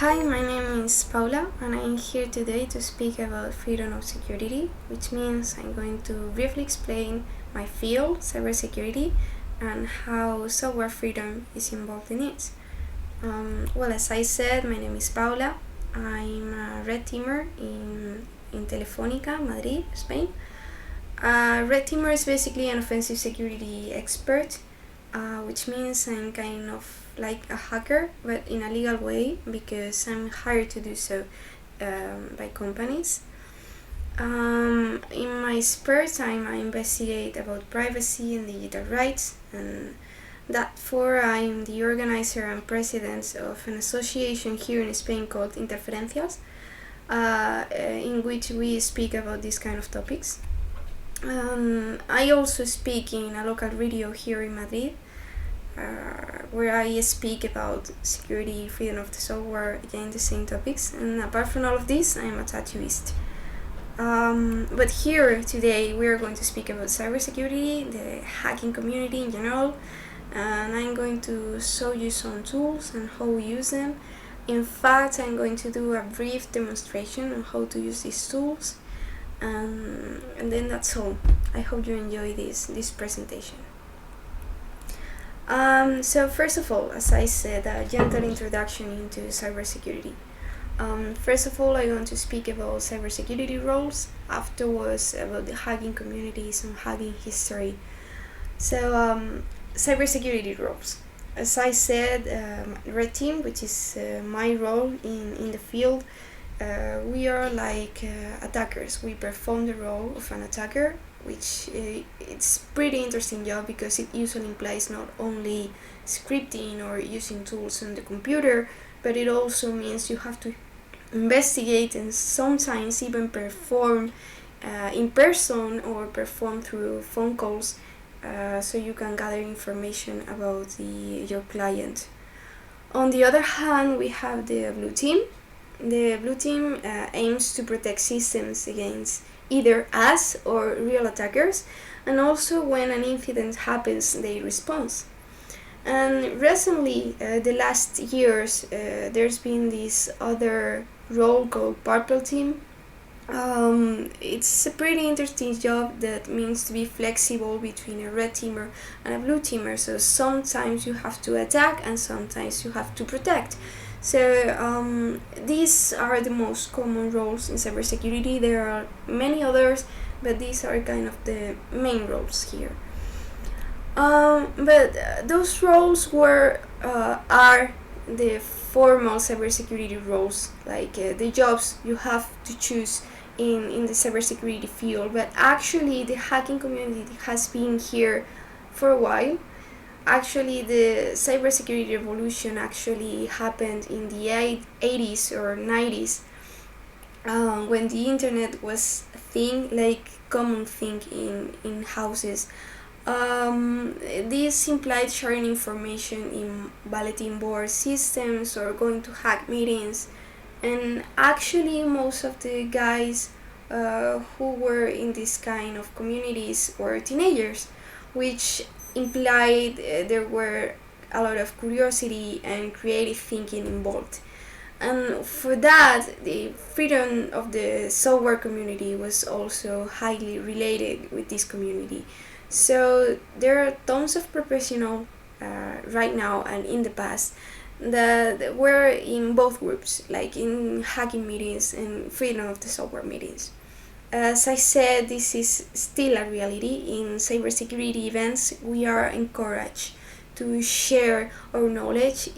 Hi, my name is Paula, and I'm here today to speak about freedom of security, which means I'm going to briefly explain my field, cybersecurity, and how software freedom is involved in it. As I said, my name is Paula. I'm a Redteamer in Telefonica, Madrid, Spain. Redteamer is basically an offensive security expert, which means I'm kind of like a hacker, but in a legal way because I'm hired to do so by companies. In my spare time, I investigate about privacy and digital rights, and therefore I'm the organizer and president of an association here in Spain called Interferencias, in which we speak about these kind of topics. I also speak in a local radio here in Madrid, where I speak about security, freedom of the software, again the same topics. And apart from all of this, I'm a tattooist. But here today we are going to speak about cybersecurity, the hacking community in general, and I'm going to show you some tools and how we use them. In fact, I'm going to do a brief demonstration on how to use these tools, and then that's all. I hope you enjoy this presentation. So first of all, as I said, a gentle introduction into cybersecurity. First of all, I want to speak about cybersecurity roles, afterwards about the hacking communities and hacking history. So, cybersecurity roles. As I said, Redteam, which is my role in the field, we are like attackers. We perform the role of an attacker, which it's pretty interesting job because it usually implies not only scripting or using tools on the computer, but it also means you have to investigate and sometimes even perform in person or perform through phone calls, so you can gather information about your client. On the other hand, we have the blue team. The blue team aims to protect systems against either us or real attackers, and also when an incident happens, they respond. And recently, the last years, there's been this other role called purple team. It's a pretty interesting job that means to be flexible between a red teamer and a blue teamer. So sometimes you have to attack and sometimes you have to protect. So these are the most common roles in cybersecurity. There are many others, but these are kind of the main roles here. But those roles are the formal cybersecurity roles, like the jobs you have to choose in the cybersecurity field. But actually, the hacking community has been here for a while. Actually, the cybersecurity revolution actually happened in the 80s or 90s, when the internet was a thing, like common thing in houses. This implied sharing information in bulletin board systems or going to hack meetings. And actually, most of the guys who were in this kind of communities were teenagers, which implied there were a lot of curiosity and creative thinking involved. And for that, the freedom of the software community was also highly related with this community. So there are tons of professionals right now and in the past that were in both groups, like in hacking meetings and freedom of the software meetings. As I said, this is still a reality. In cybersecurity events, we are encouraged to share our knowledge,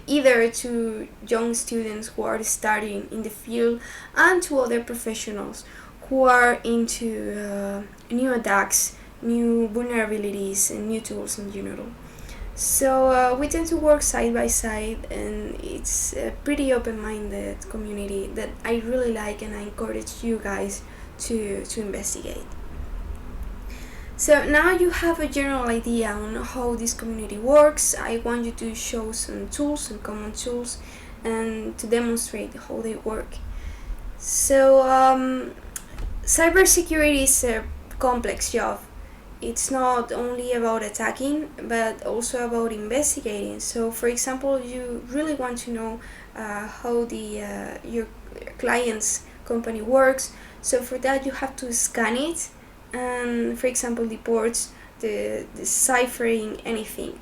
either to young students who are starting in the field and to other professionals who are into new attacks, new vulnerabilities, and new tools in general. So we tend to work side by side, and it's a pretty open-minded community that I really like, and I encourage you guys to investigate. So now you have a general idea on how this community works. I want you to show some tools, some common tools, and to demonstrate how they work. So cybersecurity is a complex job. It's not only about attacking, but also about investigating. So for example, you really want to know how the your client's company works. So for that you have to scan it, and for example the ports, the deciphering anything.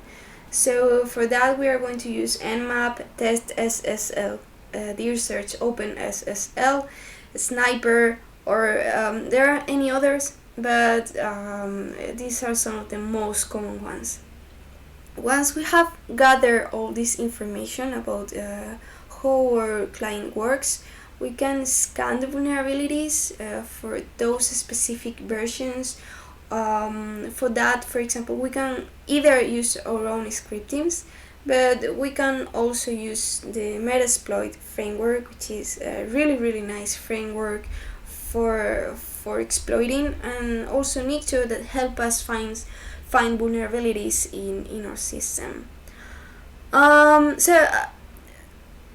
So for that we are going to use nmap, test SSL, dear search, open SSL, sniper, or there are any others, but these are some of the most common ones. Once we have gathered all this information about how our client works, we can scan the vulnerabilities for those specific versions. For that, for example, we can either use our own script teams, but we can also use the Metasploit framework, which is a really nice framework for exploiting, and also Nitro that help us find vulnerabilities in our system.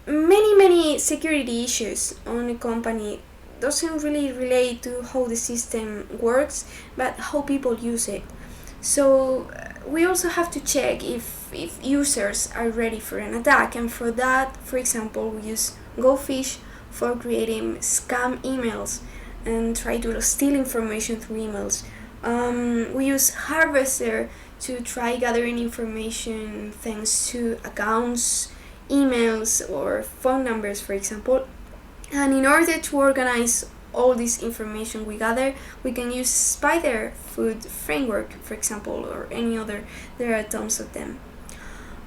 Many security issues on a company doesn't really relate to how the system works, but how people use it. So we also have to check if users are ready for an attack, and for that, for example, we use GoFish for creating scam emails and try to steal information through emails. We use Harvester to try gathering information thanks to accounts, emails, or phone numbers, for example. And in order to organize all this information we gather, we can use Spider Food framework, for example, or any other. There are tons of them.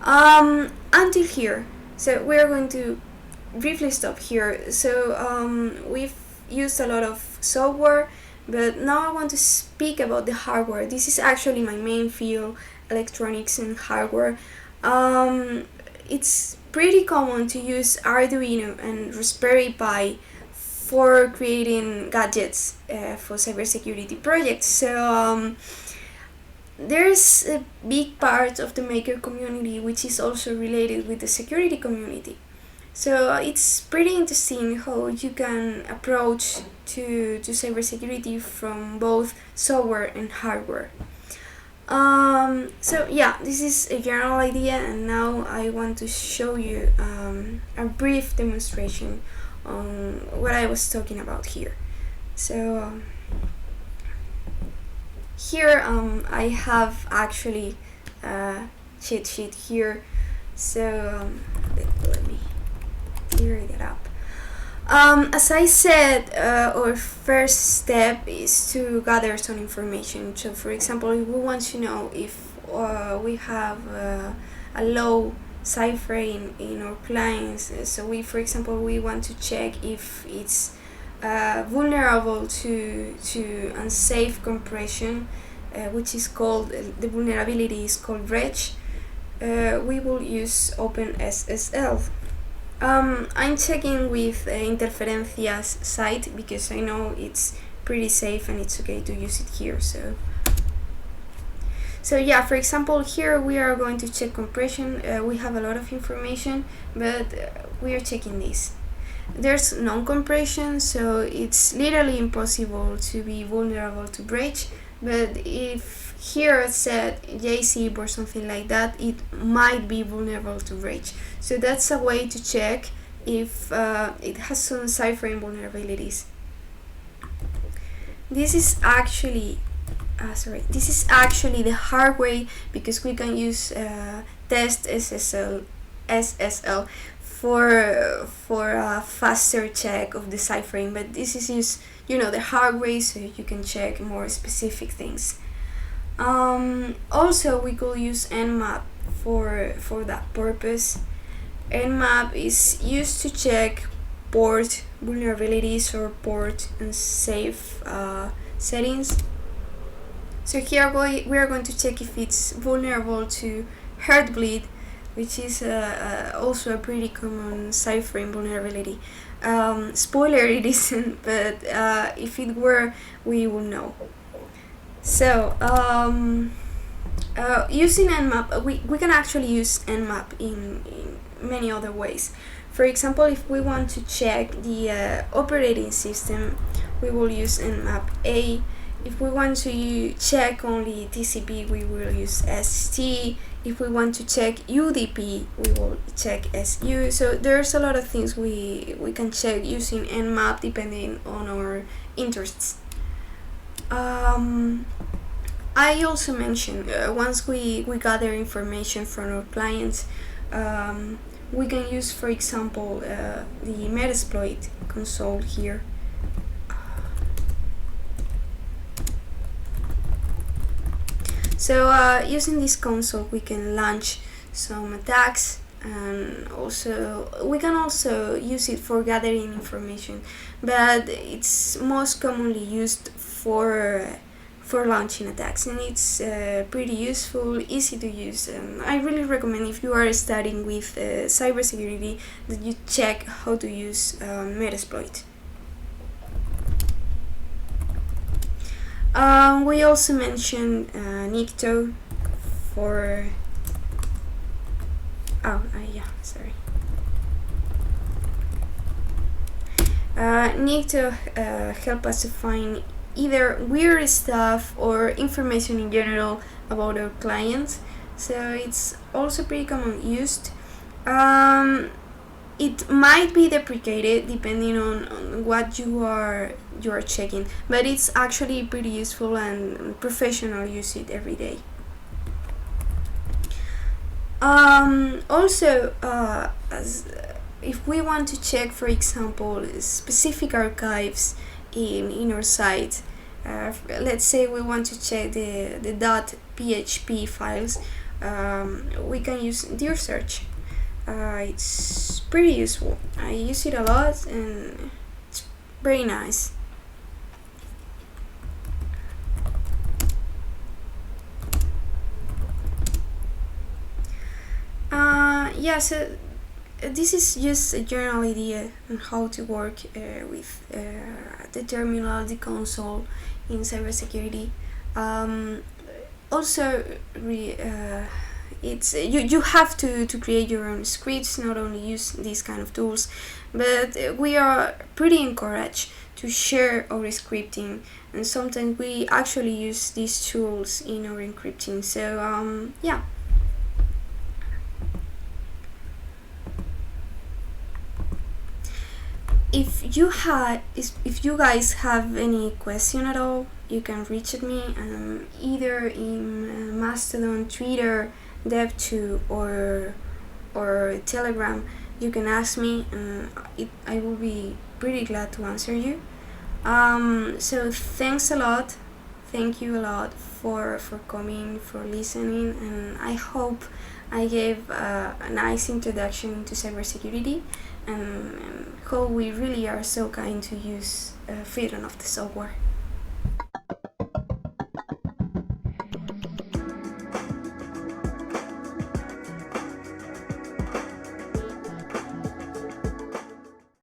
Until here, so we're going to briefly stop here. So we've used a lot of software, but now I want to speak about the hardware. This is actually my main field, electronics and hardware. It's pretty common to use Arduino and Raspberry Pi for creating gadgets for cybersecurity projects. So there's a big part of the maker community which is also related with the security community. So it's pretty interesting how you can approach to cybersecurity from both software and hardware. So yeah, this is a general idea, and now I want to show you a brief demonstration on what I was talking about here. So here I have actually a cheat sheet here. So let me clear that up. As I said, our first step is to gather some information. So for example, if we want to know if we have a low ciphering in our clients, so for example we want to check if it's vulnerable to unsafe compression, which is called, the vulnerability is called Reg. We will use OpenSSL. I'm checking with Interferencia's site because I know it's pretty safe and it's okay to use it here. So yeah, for example, here we are going to check compression. We have a lot of information, but we are checking this. There's non-compression, so it's literally impossible to be vulnerable to breach. But if here it said JZip or something like that, it might be vulnerable to breach. So that's a way to check if it has some ciphering vulnerabilities. This is actually the hard way, because we can use test SSL for a faster check of the ciphering, but this is just, the hard way, so you can check more specific things. Also, we could use nmap for that purpose. Nmap is used to check port vulnerabilities or port unsafe settings. So here we are going to check if it's vulnerable to Heartbleed, which is also a pretty common ciphering vulnerability. Spoiler, it isn't, but if it were, we will know. So using nmap, we can actually use nmap in many other ways. For example, if we want to check the operating system, we will use nmap A. If we want to check only TCP, we will use ST. If we want to check UDP, we will check SU. So there's a lot of things we can check using Nmap depending on our interests. I also mentioned once we gather information from our clients, we can use, for example, the Metasploit console here. So using this console, we can launch some attacks, and we can also use it for gathering information, but it's most commonly used for launching attacks, and it's pretty useful, easy to use. I really recommend, if you are studying with cybersecurity, that you check how to use Metasploit. We also mentioned Nikto for Nikto help us to find either weird stuff or information in general about our clients, so it's also pretty common used. It might be deprecated depending on what you are checking, but it's actually pretty useful, and professionals use it every day. Also, if we want to check, for example, specific archives in our site, let's say we want to check the .php files, we can use dir search. It's pretty useful. I use it a lot, and it's very nice. So this is just a general idea on how to work with the terminal, the console in cybersecurity. Also, it's you have to create your own scripts, not only use these kind of tools, but we are pretty encouraged to share our scripting, and sometimes we actually use these tools in our encrypting. So yeah. If you guys have any question at all, you can reach at me either in Mastodon, Twitter, Dev2, or Telegram. You can ask me, and I will be pretty glad to answer you. So thanks a lot. Thank you a lot for coming, for listening, and I hope I gave a nice introduction into cybersecurity, and how we really are so kind to use freedom of the software.